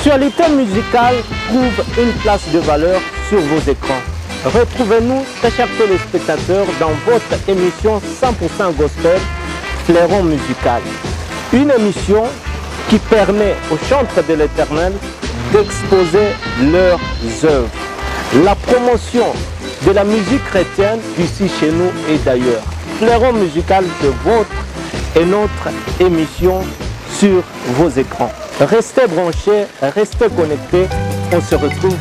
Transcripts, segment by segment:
L'actualité musicale trouve une place de valeur sur vos écrans. Retrouvez-nous, très chers téléspectateurs, dans votre émission 100% Gospel, Fleuron Musical. Une émission qui permet aux chantres de l'Éternel d'exposer leurs œuvres. La promotion de la musique chrétienne ici chez nous et d'ailleurs. Fleuron Musical, c'est votre et notre émission sur vos écrans. Restez branchés, restez connectés. On se retrouve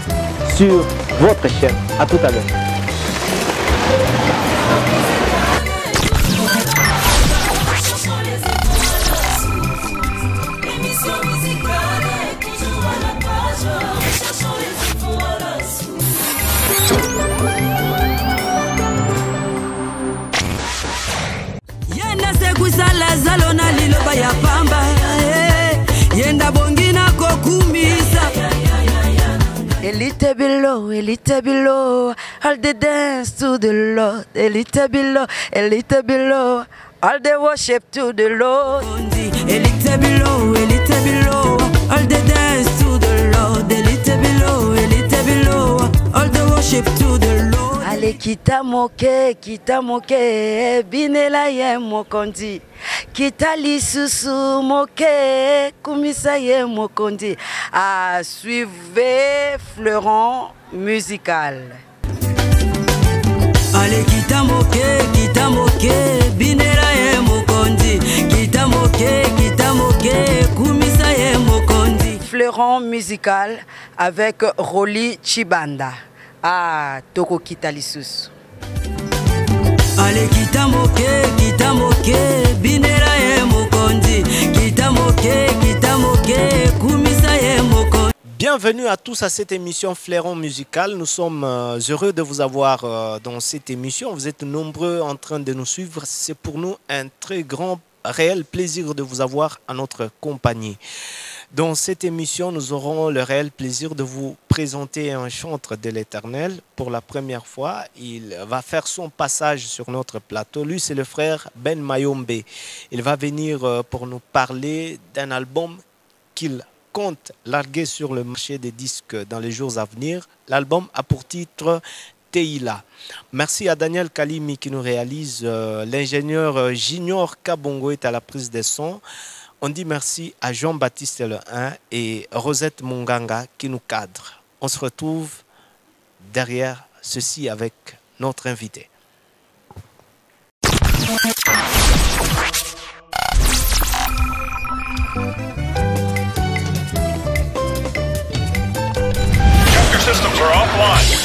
sur votre chaîne. À tout à l'heure. A little below, all the dance to the Lord. A little below, all the worship to the Lord. A little below, all the dance to the Lord. A little below, all the worship to the Lord. Ale kita moke, binela ye mokondi. Kita lisusu moke, kumisa ye mokondi. À suivre Fleuron Musical. Ale kita moke, binela ye mokondi. Kita moke, kumisa ye mokondi. Fleuron Musical avec Rolly Chibanda. Ah, Toko kita lisusu. Ale kita moke, binela ye mokondi. Kita moke, kumisa ye mokondi. Bienvenue à tous à cette émission Fleuron Musical. Nous sommes heureux de vous avoir dans cette émission. Vous êtes nombreux en train de nous suivre. C'est pour nous un très grand, réel plaisir de vous avoir à notre compagnie. Dans cette émission, nous aurons le réel plaisir de vous présenter un chantre de l'Éternel. Pour la première fois, il va faire son passage sur notre plateau. Lui, c'est le frère Ben Mayombe. Il va venir pour nous parler d'un album qu'il compte larguer sur le marché des disques dans les jours à venir. L'album a pour titre Teila. Merci à Daniel Kalimi qui nous réalise. L'ingénieur Junior Kabongo est à la prise des sons. On dit merci à Jean-Baptiste Le 1 et Rosette Munganga qui nous cadrent. On se retrouve derrière ceci avec notre invité. Your systems are offline.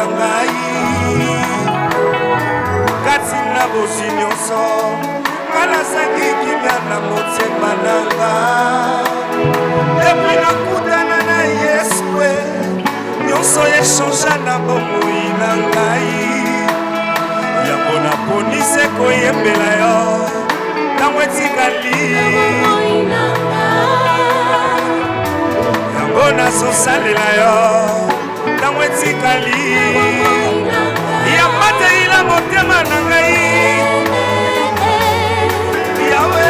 na ngai kati na bosi nyonso nga nazangi kimia na motema na nga epi nakutana na yesu nyonso eshanja na bomoi na ngai yango naponise koyembela yo ntango etikali yango nazosalela yo ntango etikali yapateila motema na ngai yawe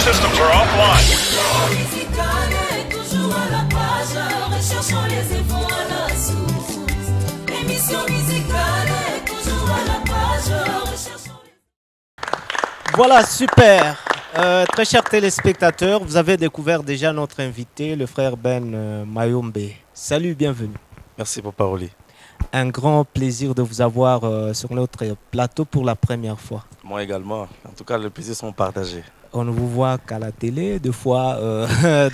Systems are offline. Voilà, super. Très chers téléspectateurs, vous avez découvert déjà notre invité, le frère Ben Mayombe. Salut, bienvenue. Merci pour parler. Un grand plaisir de vous avoir sur notre plateau pour la première fois. Moi également. En tout cas, les plaisirs sont partagés. On ne vous voit qu'à la télé, deux fois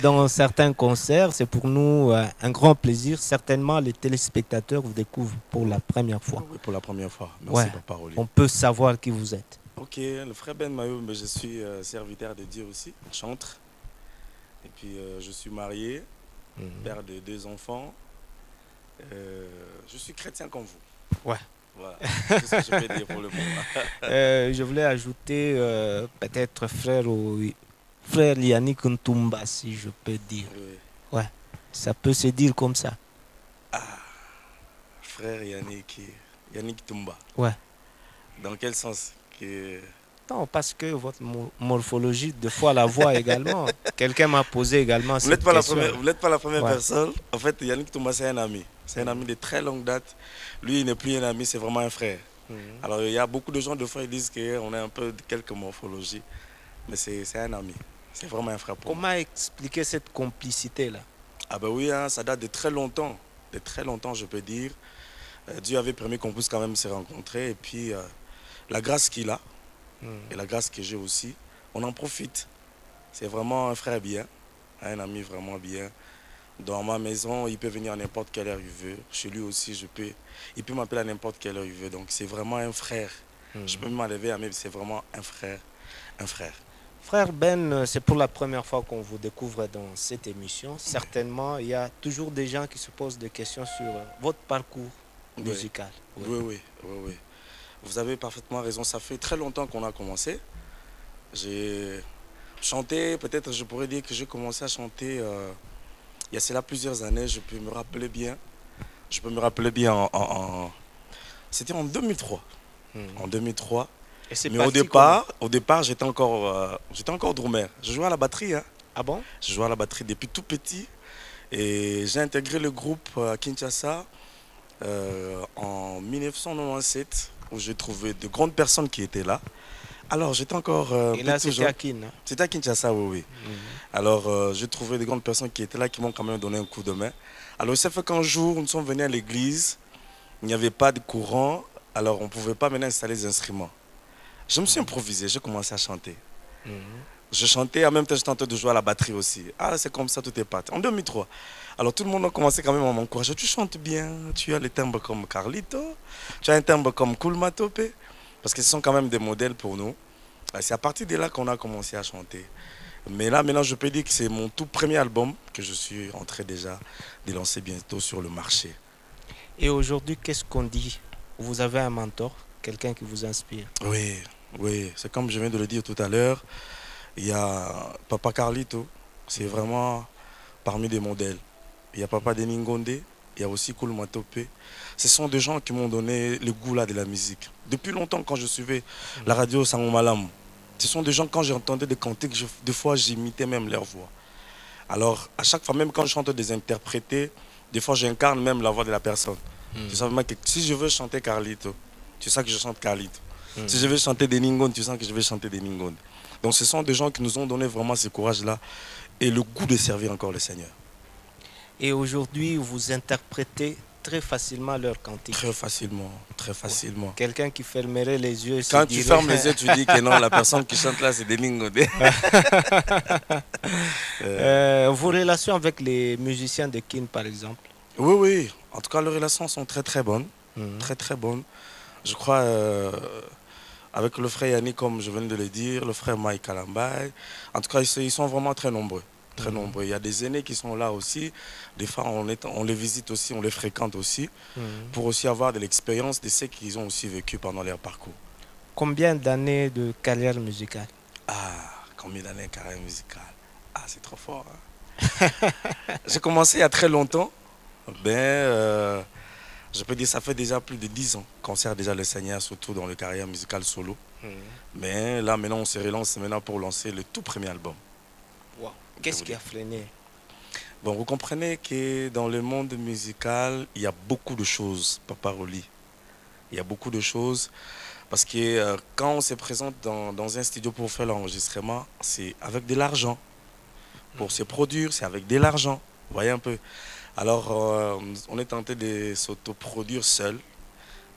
dans certains concerts. C'est pour nous un grand plaisir. Certainement, les téléspectateurs vous découvrent pour la première fois. Oui, pour la première fois. Merci pour parler. On peut savoir qui vous êtes. Ok, le frère Ben Mayombe, je suis serviteur de Dieu aussi, chantre. Et puis je suis marié, père de 2 enfants. Je suis chrétien comme vous. Ouais. Voilà, c'est ce que je peux dire pour le moment. Je voulais ajouter peut-être frère Yannick Ntumba, si je peux dire. Oui. Ouais, ça peut se dire comme ça. Ah, frère Yannick Tumba. Ouais. Dans quel sens que... Non, parce que votre morphologie, de fois la voix également. Quelqu'un m'a posé également cette question. Vous n'êtes pas la première personne. En fait, Yannick Tumba, c'est un ami. C'est un ami de très longue date. Lui, il n'est plus un ami, c'est vraiment un frère. Alors, il y a beaucoup de gens, de fois, ils disent qu'on a un peu de quelques morphologies. Mais c'est un ami. C'est vraiment un frère pour moi. Comment expliquer cette complicité-là? Ah ben oui, hein, ça date de très longtemps. De très longtemps, je peux dire. Dieu avait permis qu'on puisse quand même se rencontrer. Et puis, la grâce qu'il a, et la grâce que j'ai aussi, on en profite. C'est vraiment un frère bien, un ami vraiment bien. Dans ma maison, il peut venir à n'importe quelle heure il veut. Chez lui aussi, il peut m'appeler à n'importe quelle heure il veut. Donc c'est vraiment un frère. Je peux m'enlever à mais c'est vraiment un frère. Un frère. Frère Ben, c'est pour la première fois qu'on vous découvre dans cette émission. Certainement, il y a toujours des gens qui se posent des questions sur votre parcours musical. Oui. Vous avez parfaitement raison. Ça fait très longtemps qu'on a commencé. J'ai chanté, peut-être je pourrais dire que j'ai commencé à chanter il y a cela plusieurs années. Je peux me rappeler bien. C'était en 2003. En 2003. Mais au départ, j'étais encore drummer. Je jouais à la batterie. Hein. Ah bon? Je jouais à la batterie depuis tout petit. Et j'ai intégré le groupe à Kinshasa en 1997, où j'ai trouvé de grandes personnes qui étaient là. Alors j'étais encore... Et là, c'était à Kin. Hein? C'était à Kinshasa, oui, oui. Alors j'ai trouvé de grandes personnes qui étaient là, qui m'ont quand même donné un coup de main. Alors ça fait qu'un jour, nous sommes venus à l'église, il n'y avait pas de courant, alors on ne pouvait pas maintenant installer les instruments. Je me suis improvisé, j'ai commencé à chanter. Je chantais, en même temps je tentais de jouer à la batterie aussi. Ah, c'est comme ça, tout est parti. En 2003. Alors tout le monde a commencé quand même à m'encourager. Tu chantes bien, tu as les timbres comme Carlito, tu as un timbre comme Cool Matope. Parce que ce sont quand même des modèles pour nous. C'est à partir de là qu'on a commencé à chanter. Mais là, maintenant, je peux dire que c'est mon tout premier album que je suis en train déjà de lancer bientôt sur le marché. Et aujourd'hui, qu'est-ce qu'on dit? Vous avez un mentor, quelqu'un qui vous inspire? Oui, oui. C'est comme je viens de le dire tout à l'heure. Il y a Papa Carlito, c'est vraiment parmi des modèles. Il y a Papa Deningonde, il y a aussi Cool Matope. Ce sont des gens qui m'ont donné le goût là de la musique. Depuis longtemps, quand je suivais la radio Sangomalam, ce sont des gens, quand j'entendais des cantiques, des fois j'imitais même leur voix. Alors, à chaque fois, même quand je chante des interprétés, des fois j'incarne même la voix de la personne. Tu sais vraiment que si je veux chanter Carlito, tu sais que je chante Carlito. Si je veux chanter Deningonde, tu sens que je vais chanter Deningonde. Donc ce sont des gens qui nous ont donné vraiment ce courage-là et le goût de servir encore le Seigneur. Et aujourd'hui, vous interprétez très facilement leur cantique. Très facilement, très facilement. Quelqu'un qui fermerait les yeux... Quand tu fermes les yeux, tu dis que non, la personne qui chante là, c'est Deningonde. Vos relations avec les musiciens de Kin, par exemple? Oui, oui. En tout cas, les relations sont très, très bonnes. Très, très bonnes. Je crois... avec le frère Yannick, comme je viens de le dire, le frère Mike Kalambay. En tout cas, ils sont vraiment très nombreux. Très nombreux. Il y a des aînés qui sont là aussi. Des fois, on les visite aussi, on les fréquente aussi, pour aussi avoir de l'expérience de ce qu'ils ont aussi vécu pendant leur parcours. Combien d'années de carrière musicale? Ah, combien d'années de carrière musicale? Ah, c'est trop fort. Hein? J'ai commencé il y a très longtemps. Je peux dire que ça fait déjà plus de 10 ans qu'on sert déjà le Seigneur, surtout dans le carrière musicale solo. Mais là, maintenant, on se relance maintenant pour lancer le tout premier album. Wow. Qu'est-ce qui a freiné? Bon, vous comprenez que dans le monde musical, il y a beaucoup de choses, Papa Rolly. Il y a beaucoup de choses. Parce que quand on se présente dans un studio pour faire l'enregistrement, c'est avec de l'argent. Pour se produire, c'est avec de l'argent. Vous voyez un peu. Alors, on est tenté de s'autoproduire seul.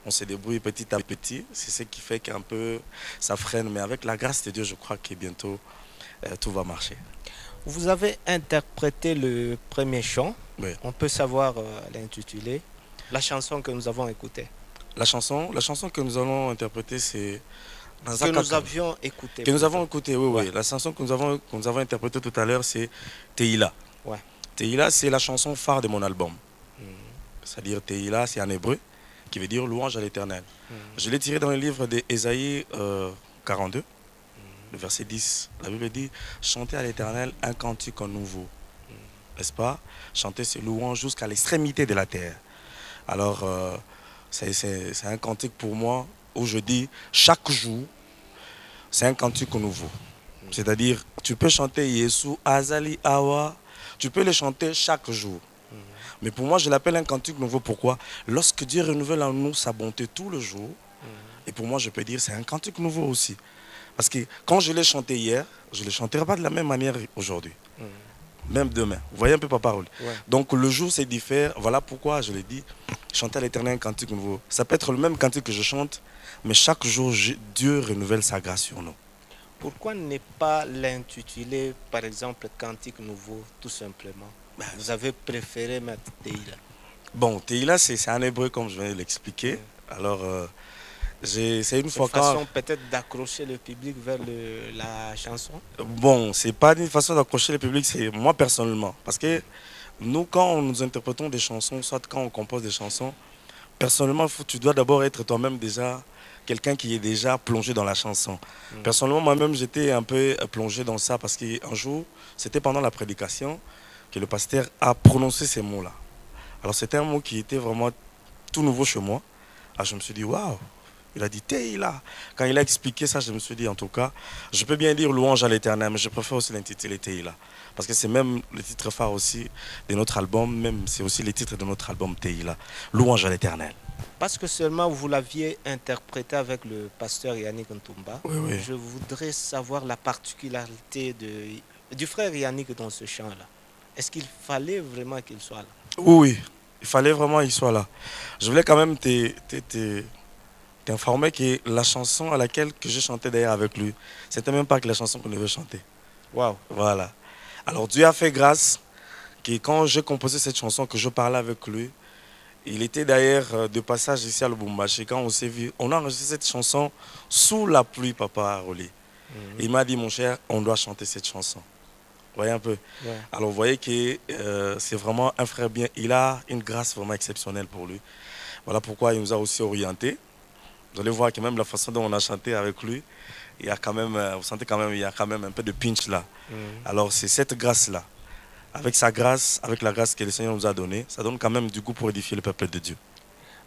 On se débrouille petit à petit. C'est ce qui fait qu'un peu ça freine. Mais avec la grâce de Dieu, je crois que bientôt, tout va marcher. Vous avez interprété le premier chant. Oui. On peut savoir l'intitulé. La chanson que nous avons écoutée. La chanson que nous allons interpréter, c'est... Que nous avions écouté. Que nous avons écouté, oui, Ouais. oui. La chanson que nous avons interprétée tout à l'heure, c'est Teila. Ouais. Teila, c'est la chanson phare de mon album. C'est-à-dire Teila, c'est en hébreu, qui veut dire louange à l'Éternel. Je l'ai tiré dans le livre d'Ésaïe 42, le verset 10. La Bible dit, chantez à l'Éternel un cantique nouveau. N'est-ce pas? Chanter ses louanges jusqu'à l'extrémité de la terre. Alors, c'est un cantique pour moi où je dis, chaque jour, c'est un cantique nouveau. C'est-à-dire, tu peux chanter Yesu, Azali, Awa, tu peux le chanter chaque jour. Mais pour moi, je l'appelle un cantique nouveau. Pourquoi? Lorsque Dieu renouvelle en nous sa bonté tout le jour, et pour moi, je peux dire c'est un cantique nouveau aussi. Parce que quand je l'ai chanté hier, je ne le chanterai pas de la même manière aujourd'hui. Même demain. Vous voyez un peu ma parole. Ouais. Donc le jour, c'est différent. Voilà pourquoi je l'ai dit, chanter à l'Éternel un cantique nouveau. Ça peut être le même cantique que je chante, mais chaque jour, Dieu renouvelle sa grâce sur nous. Pourquoi ne pas l'intituler, par exemple, Cantique nouveau, tout simplement? Vous avez préféré mettre Teila. Bon, Teila, c'est en hébreu, comme je viens de l'expliquer. Alors, c'est une fois façon peut-être d'accrocher le public vers la chanson? Bon, c'est pas une façon d'accrocher le public, c'est moi personnellement. Parce que nous, quand nous interprétons des chansons, soit quand on compose des chansons, personnellement, tu dois d'abord être toi-même déjà quelqu'un qui est déjà plongé dans la chanson. Personnellement, moi-même, j'étais un peu plongé dans ça parce qu'un jour, c'était pendant la prédication que le pasteur a prononcé ces mots-là. Alors, c'était un mot qui était vraiment tout nouveau chez moi. Alors, je me suis dit, waouh! Il a dit Teila. Quand il a expliqué ça, je me suis dit, en tout cas, je peux bien dire louange à l'Éternel, mais je préfère aussi l'intituler Teila. Parce que c'est même le titre phare aussi de notre album, même c'est aussi le titre de notre album Teila, Louange à l'Éternel. Parce que seulement vous l'aviez interprété avec le pasteur Yannick Ntumba, Oui, oui. je voudrais savoir la particularité du frère Yannick dans ce chant-là. Est-ce qu'il fallait vraiment qu'il soit là? Oui, il fallait vraiment qu'il soit là. Je voulais quand même t'informer que la chanson à laquelle que je chantais d'ailleurs avec lui, c'était même pas que la chanson qu'on devait chanter. Waouh. Voilà. Alors Dieu a fait grâce que quand j'ai composé cette chanson, que je parlais avec lui, il était d'ailleurs de passage ici à Lubumbashi. Quand on s'est vu, on a enregistré cette chanson sous la pluie, papa Rolly. Il m'a dit, mon cher, on doit chanter cette chanson. Vous voyez un peu. Ouais. Alors vous voyez que c'est vraiment un frère bien. Il a une grâce vraiment exceptionnelle pour lui. Voilà pourquoi il nous a aussi orientés. Vous allez voir que même la façon dont on a chanté avec lui, il y a quand même, vous sentez quand même, il y a quand même un peu de pinch là. Alors c'est cette grâce-là. Avec sa grâce, avec la grâce que le Seigneur nous a donnée, ça donne quand même du goût pour édifier le peuple de Dieu.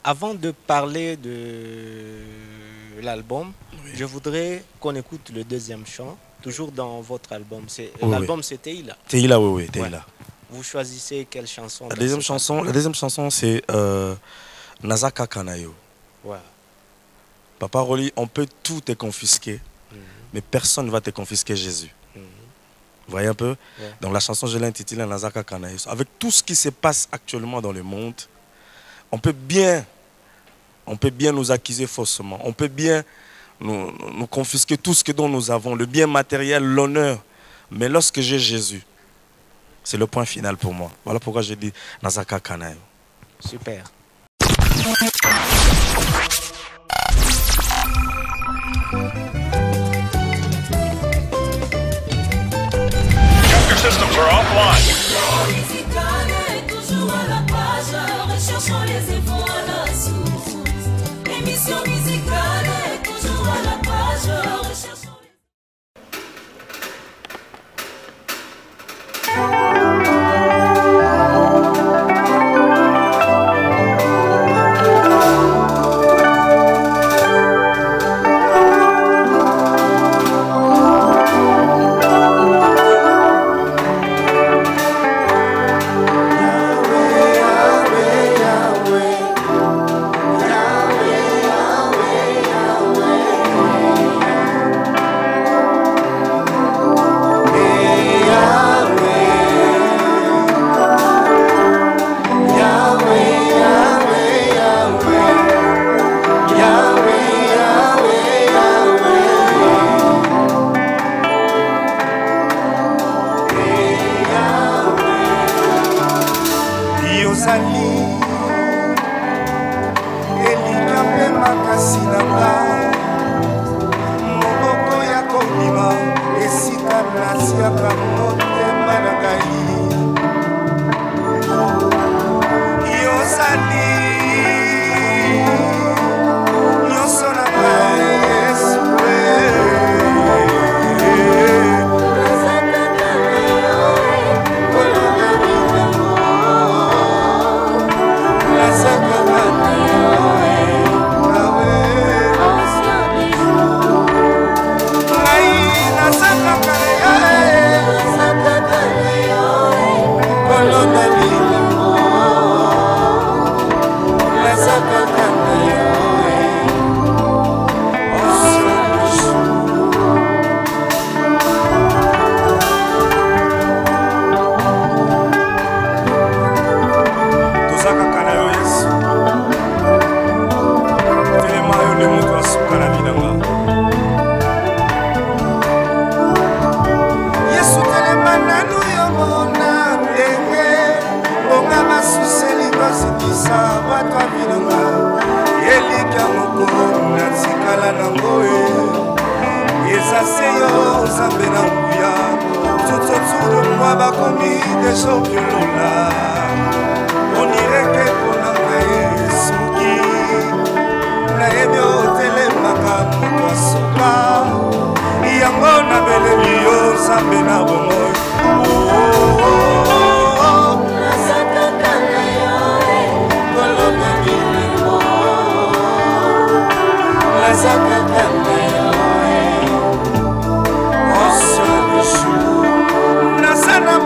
Avant de parler de l'album, je voudrais qu'on écoute le deuxième chant, toujours dans votre album. L'album, c'est Teila. Teila, oui, Teila. Ouais. Vous choisissez quelle chanson? La deuxième chanson, c'est Nazaka Kanayo. Ouais. Papa Rolly, on peut tout te confisquer, mais personne ne va te confisquer Jésus. Vous voyez un peu? Ouais. Donc la chanson, je l'ai intitulée Nazaka Kanayo. Avec tout ce qui se passe actuellement dans le monde, on peut bien nous accuser faussement. On peut bien nous confisquer tout ce que dont nous avons, le bien matériel, l'honneur. Mais lorsque j'ai Jésus, c'est le point final pour moi. Voilà pourquoi j'ai dit Nazaka Kanayo. Super. Your systems are offline. Nasana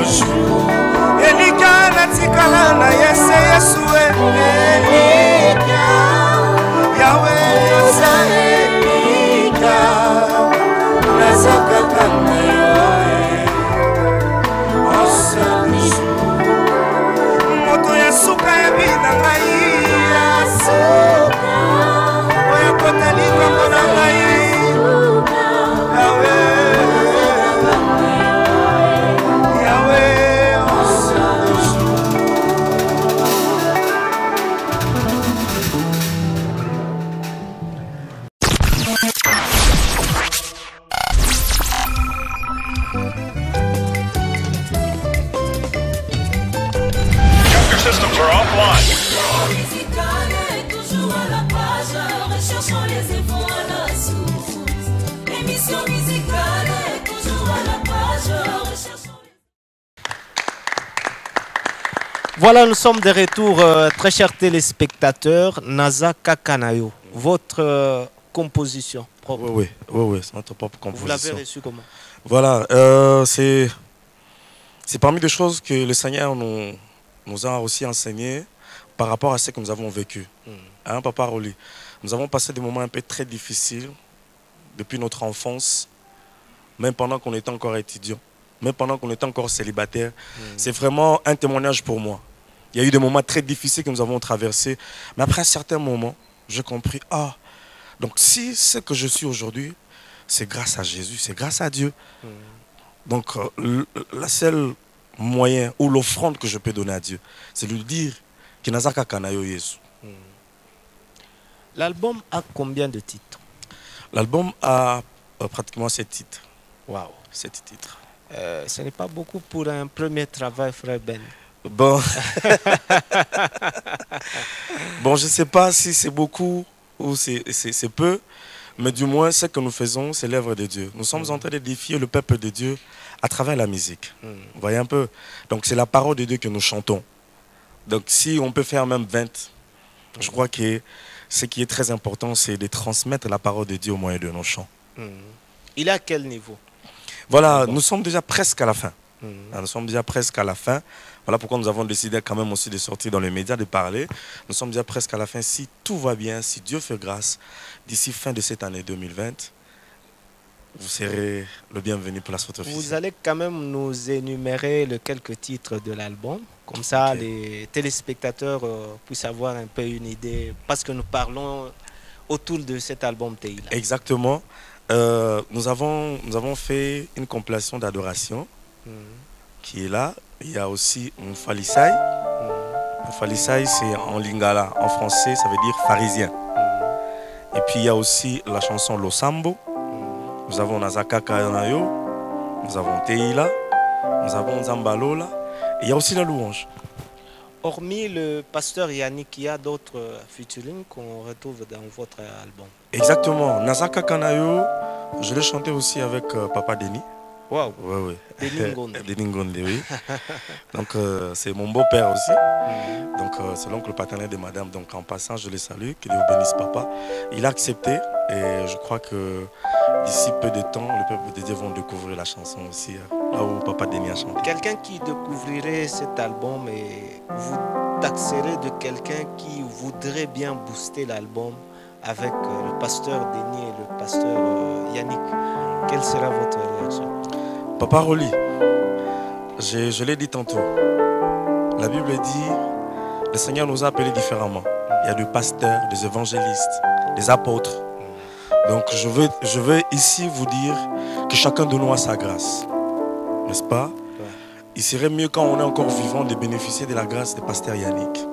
toujours. Elika natikala na yese yesue. Elika Yahweh yosa Elika nazakaka na yoe. Oselishu moto ya suka ya bina ngai ya suka oya kotalika mpona ngai Systems are offline. Musicale est toujours à la page, recherchons les infos à la source. L'émission musicale est toujours à la page, recherchons les... Voilà, nous sommes de retour, très chers téléspectateurs. Naza Kakanayo, votre composition propre. Oui, c'est notre propre composition. Vous l'avez reçu comment? Voilà, c'est parmi les choses que le Seigneur nous a aussi enseigné par rapport à ce que nous avons vécu. Hein, Papa Roli, nous avons passé des moments un peu très difficiles depuis notre enfance, même pendant qu'on était encore étudiant, même pendant qu'on était encore célibataire. C'est vraiment un témoignage pour moi. Il y a eu des moments très difficiles que nous avons traversés, mais après un certain moment, j'ai compris, donc si ce que je suis aujourd'hui, c'est grâce à Jésus, c'est grâce à Dieu. Donc la seule moyen ou l'offrande que je peux donner à Dieu, c'est lui dire qu'il n'a pas kanayo Yesu. L'album a combien de titres? L'album a pratiquement 7 titres. Waouh. 7 titres. Ce n'est pas beaucoup pour un premier travail, frère Ben. Bon, bon, je ne sais pas si c'est beaucoup ou c'est peu, mais du moins, ce que nous faisons, c'est l'œuvre de Dieu. Nous sommes en train de défier le peuple de Dieu à travers la musique. Vous voyez un peu? Donc, c'est la parole de Dieu que nous chantons. Donc, si on peut faire même 20, je crois que ce qui est très important, c'est de transmettre la parole de Dieu au moyen de nos chants. Il est à quel niveau? Voilà, nous sommes déjà presque à la fin. Nous sommes déjà presque à la fin. Voilà pourquoi nous avons décidé quand même aussi de sortir dans les médias, de parler. Nous sommes déjà presque à la fin. Si tout va bien, si Dieu fait grâce, d'ici fin de cette année 2020, vous serez le bienvenu pour la sortie officielle. Vous allez quand même nous énumérer les quelques titres de l'album. Comme ça, les téléspectateurs puissent avoir un peu une idée. Parce que nous parlons autour de cet album Teila. Exactement. Nous avons fait une compilation d'adoration qui est là. Il y a aussi Mfalisai. Mfalisai, c'est en lingala. En français, ça veut dire pharisien. Et puis, il y a aussi la chanson Losambo. Nous avons Nazaka Kanayo. Nous avons Teila. Nous avons Zambalola. Et il y a aussi la louange. Hormis le pasteur Yannick, il y a d'autres featuring qu'on retrouve dans votre album. Exactement. Nazaka Kanayo, je l'ai chanté aussi avec Papa Denis. Waouh. Oui. Denis Ngonde. Denis Ngonde, oui. Donc c'est mon beau-père aussi. Donc c'est l'oncle paternel de madame. Donc en passant, je le salue. Que Dieu bénisse papa. Il a accepté et je crois que d'ici peu de temps, le peuple de Dieu vont découvrir la chanson aussi, là où papa Denis a chanté. Quelqu'un qui découvrirait cet album et vous taxerait de quelqu'un qui voudrait bien booster l'album avec le pasteur Denis et le pasteur Yannick, quelle sera votre réaction? Papa Roli, je l'ai dit tantôt, la Bible dit, le Seigneur nous a appelés différemment. Il y a des pasteurs, des évangélistes, des apôtres. Donc je veux ici vous dire que chacun de nous a sa grâce. N'est-ce pas? Il serait mieux quand on est encore vivant de bénéficier de la grâce de pasteur Yannick,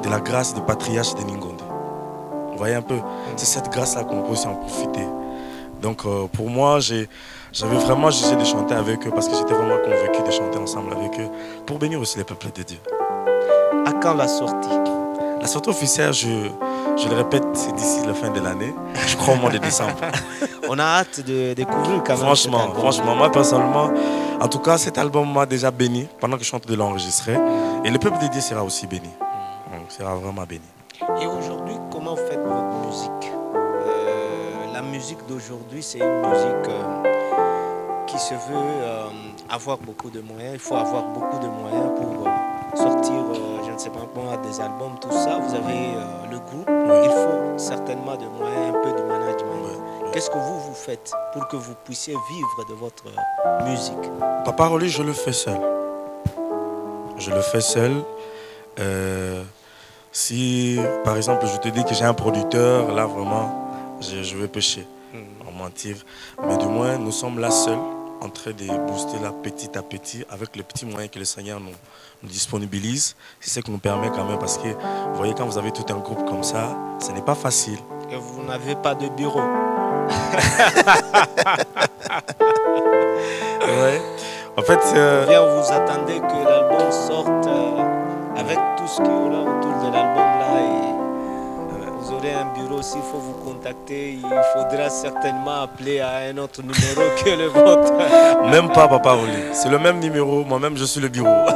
de la grâce du patriarche de Ningonde. Vous voyez un peu? C'est cette grâce-là qu'on peut aussi en profiter. Donc pour moi, j'avais vraiment jugé de chanter avec eux parce que j'étais vraiment convaincu de chanter ensemble avec eux pour bénir aussi les peuples de Dieu. À quand la sortie? La sortie officielle, je le répète, c'est d'ici la fin de l'année. Je crois au mois de décembre. On a hâte de découvrir quand même. Franchement, moi personnellement, en tout cas, cet album m'a déjà béni pendant que je chante de l'enregistrer. Et le peuple de Dieu sera aussi béni. Donc, sera vraiment béni. Et aujourd'hui, comment vous faites votre musique? La musique d'aujourd'hui, c'est une musique qui se veut avoir beaucoup de moyens, il faut avoir beaucoup de moyens pour sortir, je ne sais pas moi, des albums, tout ça. Vous avez le groupe, il faut certainement de moyens, un peu de management. Qu'est-ce que vous faites pour que vous puissiez vivre de votre musique? Papa Rolly, je le fais seul. Je le fais seul. Si, par exemple, je te dis que j'ai un producteur, là, vraiment, je vais pêcher, en mentir. Mais du moins, nous sommes là seuls, en train de booster là petit à petit, avec les petits moyens que le Seigneur nous disponibilise. C'est ce qui nous permet quand même, parce que, vous voyez, quand vous avez tout un groupe comme ça, ce n'est pas facile. Et vous n'avez pas de bureau. Ouais. En fait, bien, vous attendez que l'album sorte avec tout ce qu'il y aura autour de l'album là et vous aurez un bureau. S'il faut vous contacter, il faudra certainement appeler à un autre numéro que le vôtre. Même pas, Papa Rolly. C'est le même numéro. Moi-même, je suis le bureau.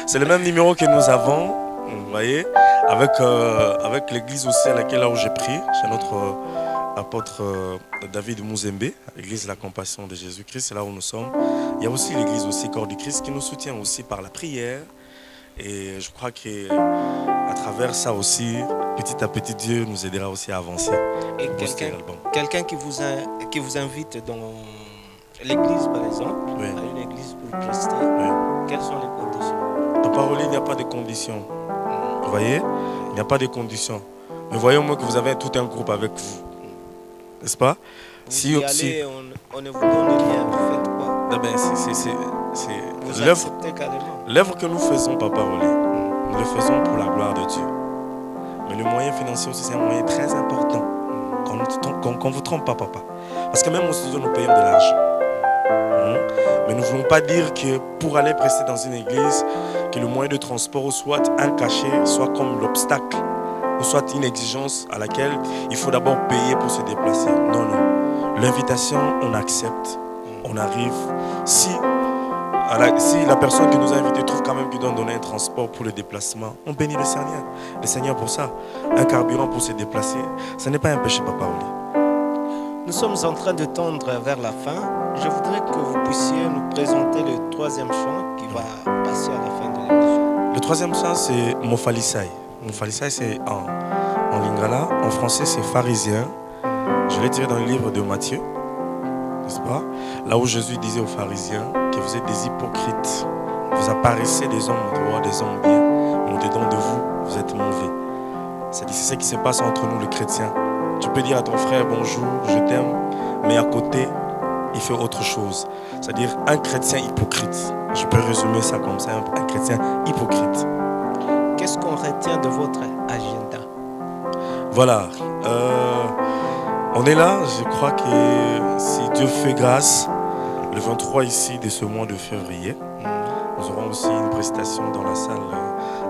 C'est le même numéro que nous avons, vous voyez, avec l'église aussi à laquelle là où j'ai pris, chez notre apôtre David Mouzembe, l'église de la compassion de Jésus-Christ, c'est là où nous sommes. Il y a aussi l'église aussi Corps du Christ qui nous soutient aussi par la prière. Et je crois qu'à travers ça aussi, petit à petit, Dieu nous aidera aussi à avancer. Et quelqu'un qui vous invite dans l'église, par exemple, oui, à une église pour prester, oui, quelles sont les conditions? Papa Rolly, il n'y a pas de conditions. Vous voyez, il n'y a pas de conditions. Mais voyez au moins que vous avez tout un groupe avec vous. N'est-ce pas? Vous y allez, on ne vous donne rien, vous faites quoi? C'est vous acceptez carrément. L'œuvre que nous faisons, Papa Rolly, nous le faisons pour la gloire de Dieu. Mais le moyen financier aussi, c'est un moyen très important. Qu'on ne vous trompe pas, papa. Parce que même au studio, nous payons de l'argent. Mais nous ne voulons pas dire que pour aller prester dans une église, que le moyen de transport soit un cachet, soit comme l'obstacle, ou soit une exigence à laquelle il faut d'abord payer pour se déplacer. Non, non. L'invitation, on accepte, on arrive. Si la personne qui nous a invités trouve quand même qu'il doit donner un transport pour le déplacement, on bénit le Seigneur. Le Seigneur pour ça. Un carburant pour se déplacer, ce n'est pas un péché, Papa Rolly. Nous sommes en train de tendre vers la fin. Je voudrais que vous puissiez nous présenter le troisième chant qui va passer à la fin de l'émission. Le troisième chant, c'est Mofalisai. Mofalisai, c'est en lingala. En français, c'est pharisien. Je l'ai tiré dans le livre de Matthieu, n'est-ce pas? Là où Jésus disait aux pharisiens que vous êtes des hypocrites. Vous apparaissez des hommes droits, des hommes bien, mais au-dedans de vous, vous êtes mauvais. C'est ce qui se passe entre nous, les chrétiens. Tu peux dire à ton frère bonjour, je t'aime, mais à côté, il fait autre chose. C'est-à-dire un chrétien hypocrite. Je peux résumer ça comme ça, un chrétien hypocrite. Qu'est-ce qu'on retient de votre agenda? Voilà. On est là, je crois que si Dieu fait grâce, le 23 ici de ce mois de février, nous aurons aussi une prestation dans la salle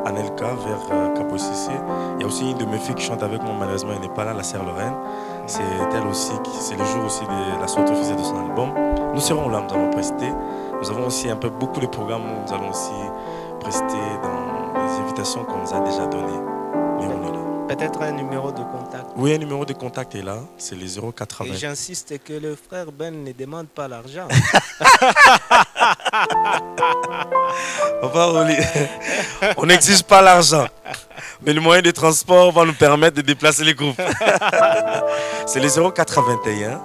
Anelka vers Kaposisi. Il y a aussi une de mes filles qui chante avec moi, malheureusement elle n'est pas là, la sœur Lorraine. C'est elle aussi, c'est le jour aussi de la sortie officielle de son album. Nous serons là, nous allons prester. Nous avons aussi un peu beaucoup de programmes où nous allons aussi prester dans les invitations qu'on nous a déjà données. Mais on est là. Peut-être un numéro de contact. Oui, un numéro de contact est là, c'est les 080. Et j'insiste que le frère Ben ne demande pas l'argent. Papa Rolly, on n'exige pas l'argent, mais le moyen de transport va nous permettre de déplacer les groupes. C'est les 081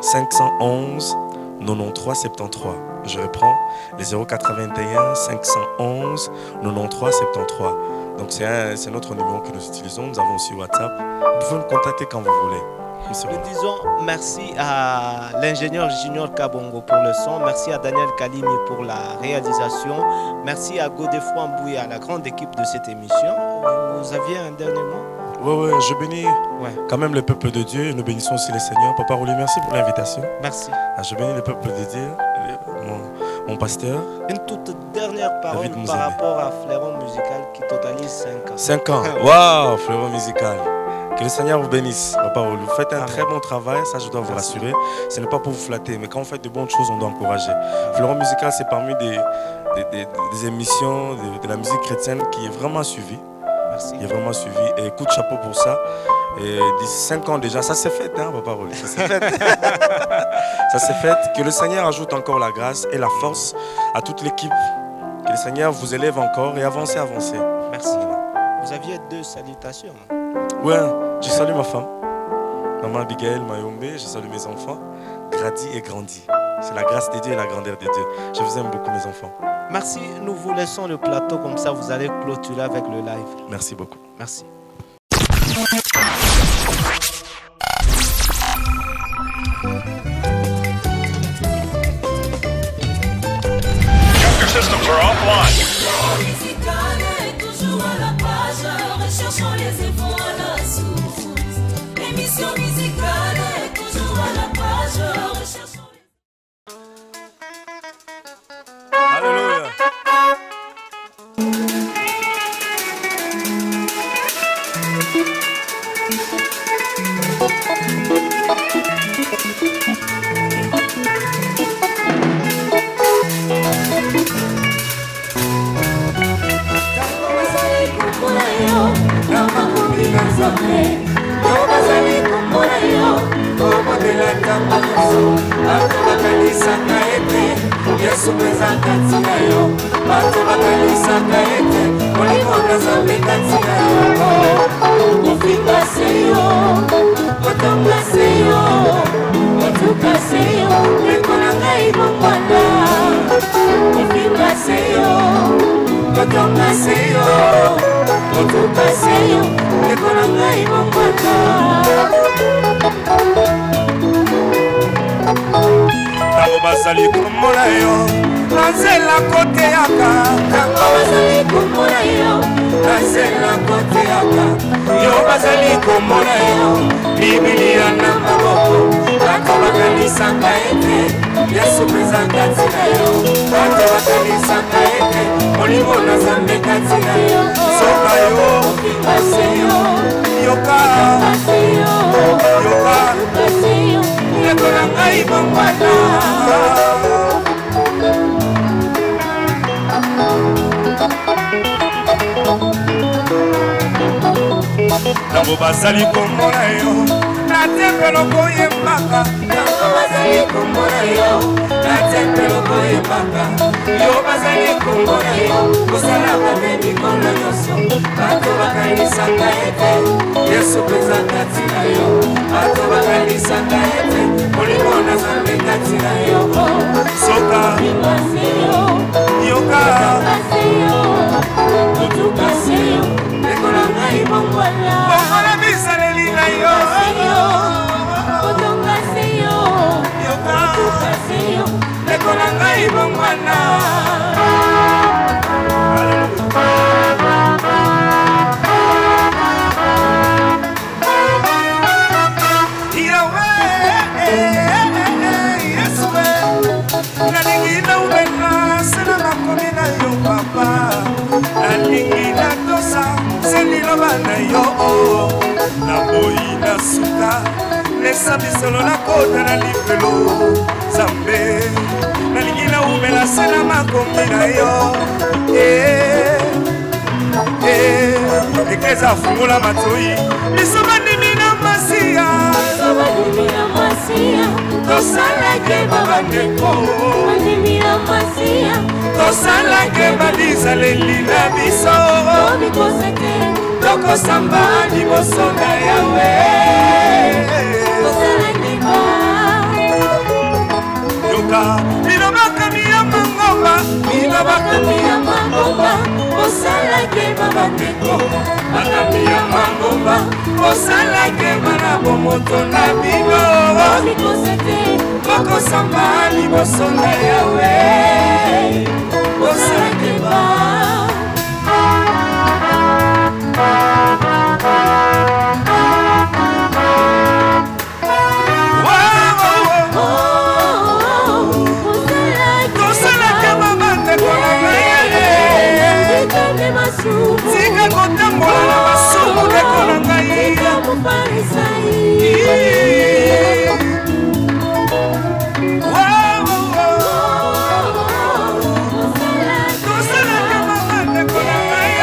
511 93 73. Je reprends, les 081 511 93 73. Donc c'est notre numéro que nous utilisons. Nous avons aussi WhatsApp. Vous pouvez nous contacter quand vous voulez. Nous disons merci à l'ingénieur Junior Kabongo pour le son. Merci à Daniel Kalimi pour la réalisation. Merci à Godefroy Mbouya, à la grande équipe de cette émission. Vous aviez un dernier mot? Oui, je bénis quand même le peuple de Dieu. Nous bénissons aussi le Seigneur. Papa Rolly, merci pour l'invitation. Merci. Je bénis le peuple de Dieu, mon pasteur. Une toute dernière parole par rapport à Fleuron Musical qui totalise 5 ans. 5 ans. Waouh, Fleuron Musical. Que le Seigneur vous bénisse, Papa Rolly. Vous faites un très bon travail, ça je dois vous rassurer. Ce n'est pas pour vous flatter, mais quand vous faites de bonnes choses, on doit encourager. Fleuron Musical, c'est parmi des émissions de la musique chrétienne qui est vraiment suivie. Merci. Il a vraiment suivi. Et coup de chapeau pour ça. Et d'ici 5 ans déjà, ça s'est fait, hein, Papa Rolly, ça s'est fait. Ça s'est fait. Que le Seigneur ajoute encore la grâce et la force à toute l'équipe. Que le Seigneur vous élève encore et avancez, avancez. Merci. Vous aviez 2 salutations. Ouais, je salue ma femme, Maman Abigail Mayombe, je salue mes enfants, Grady et Grandi. C'est la grâce de Dieu et la grandeur de Dieu. Je vous aime beaucoup, mes enfants. Merci, nous vous laissons le plateau, comme ça vous allez clôturer avec le live. Merci beaucoup. Merci. Your systems are offline. Musicale est toujours à la page, recherchons les efforts à la source. Émission musicale est toujours à la page, recherchons les... Alléluia. Yesu pesa kati na yo, bato bakalisaka ete molimo na Nzambe kati na yo. Kofinga se yo, kotonga se yo, kotuka se yo, ndeko na ngai bomwana. Kofinga se yo, kotonga se yo, kotuka se yo, ndeko na ngai bomwana. Tango basali komona yo Nanzela kote yaka Tango basali komona yo Nanzela kote yaka Yo basali komona yo Bibilia na maboko Bato bakalisaka ete Yesu pesa kati na yo Bato bakalisaka ete Molimo na Nzambe kati na yo Soka yo Ofinga yo Yoka Yoka Ndeko na ngai bomwana Tango basali komona yo Na tempelo koyembaka Tango basali komona yo Na tempelo koyembaka Yo basali komona yo Kosala babe mikolo nyonso Bato bakalisaka ete Yesu pesa kati na yo Bato bakalisaka ete Molimo na Nzambe kati na yo Soka Yoka Kotuka seyo Ndeko na ngai bomwana Bomwana bisaleli na yo Kotonga seyo Kotuka seyo Ndeko na ngai bomwana Nalingi na ubena sena makomi na yo papa Nalingi na tosa seniloba na yo Na boyi na suka Lesa bisolo na kota na lifelo Zambe Nalingi na ubena sena makomi na yo Ekeza fungula matoi Bisoba nimi na masia Bisoba nimi na masia Tosalake babandeko Bandimira masia Tosalake badizaleli na biso Tomikosete Tokosamba liboso na yawe Tosalake ba Yoka Minobaka miya mangomba Minobaka miya mangomba Tosalake babandeko Bakamiya mangomba Tosalake mana bomoto na bino Tomikosete Tokosamba liboso na yawe Tosalake ba Tosalake babandeko na yaye Tika kotambola na masumu ndeko na ngai Tosalake babandeko na ngai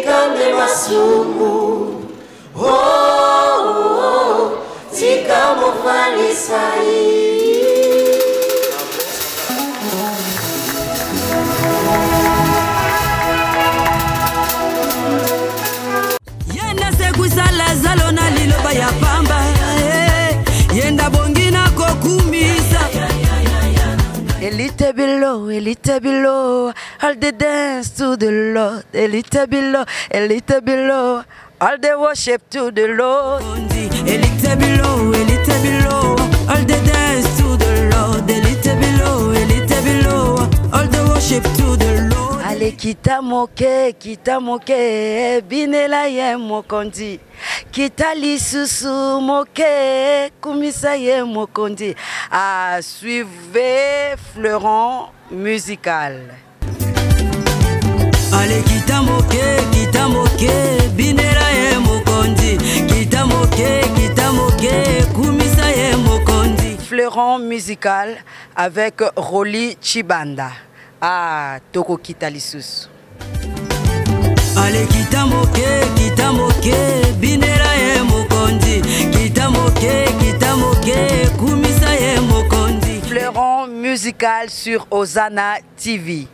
Kambe masumu oh, oh, tika mofalisai Yenda sekusala zalona liloba ya pamba Yenda bongina kokumisa Elite below, all the dance to the Lord. Elite below, all the worship to the Lord. Elite below, all the dance to the Lord. Elite below, all the worship to the Lord. Ale kita moke, binela ye mokondi. Kita lisusu moke, kumisa ye mokondi. À suivre Fleuron musical. Allez kita moke, binela ye mokondi. Kita moke, kumisa ye mokondi. Fleuron musical avec Rolly Chibanda. Ah, toko kita lisusu. Allez kita moke, binela ye mokondi. Kita moke, kumisa ye mokondi. Fleuron musical sur Osana TV.